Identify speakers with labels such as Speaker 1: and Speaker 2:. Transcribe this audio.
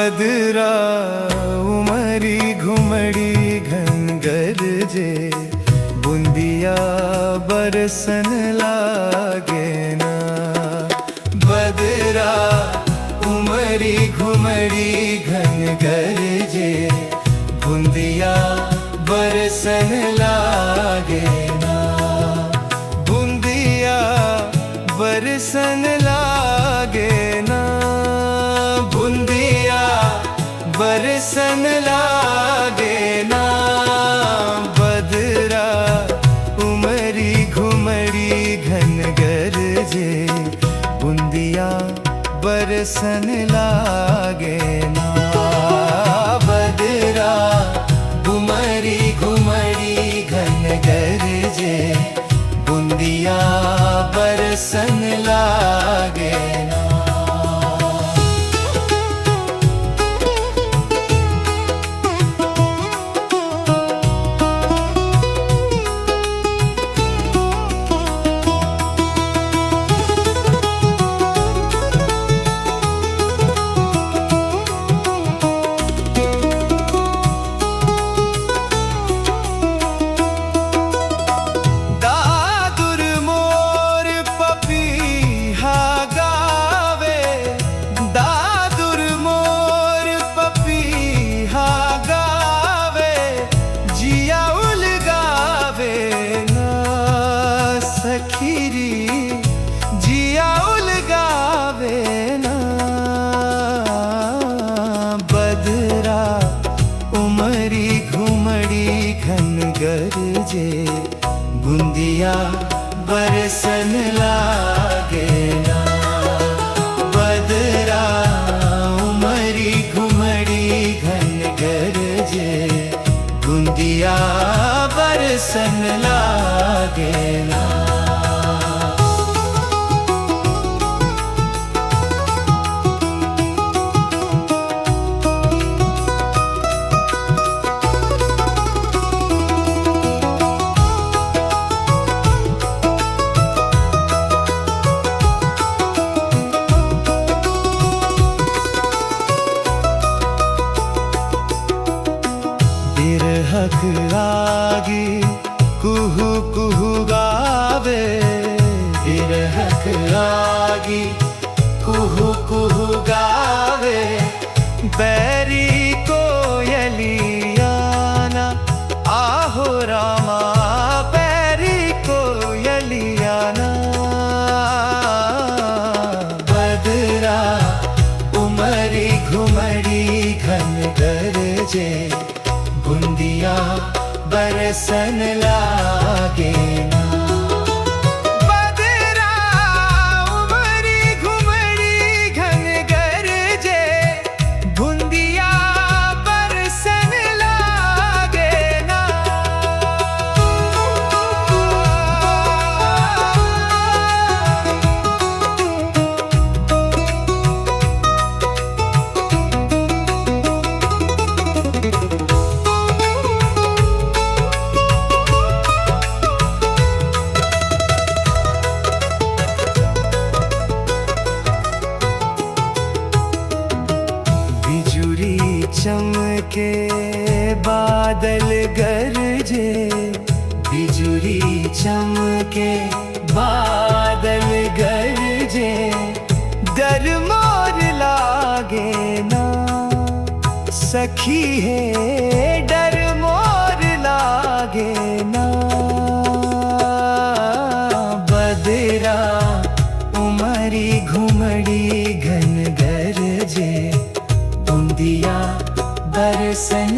Speaker 1: बदरा उमरी घुमड़ी घन गरजे, बूंदिया बरसन लागे ना। बदरा उमरी घुमड़ी घन गरजे, बूंदिया बरसन लागे ना। बूंदिया बरसन लागे ना, बूंदिया बरसन लागे ना। बदरा उमरी घुमड़ी घन गरजे, बूंदिया बरसन लागे ना। बदरा उमरी घुमड़ी घन गरजे, बूंदिया बरसन लागे ना। जिया उलगावे ना। बदरा उमरी घुमड़ी घन गरजे, बूंदिया बरसन लागे ना। बदरा उमरी घुमड़ी घन गरजे, बूंदिया बरसन लागे ना। बिरहक आगे कुहू कुहू गावे, बिरहक आगे कुहू कुहू गावे। बैरी कोयलियाना आहो रामा, बैरी कोयलियाना। बदरा उमरी घुमड़ी घन गरजे, बूंदिया बरसन लागे ना। बदरा उमरी घुमड़ी घन गरजे, बूंदिया बरसन लागे ना। चमके बादल गरजे, बिजुली चमके बादल गरजे। डर मोर लागे ना सखी है, डर मोर लागे ना। बदरा उमरी घुमड़ी घन गरजे, बूंदिया बरसन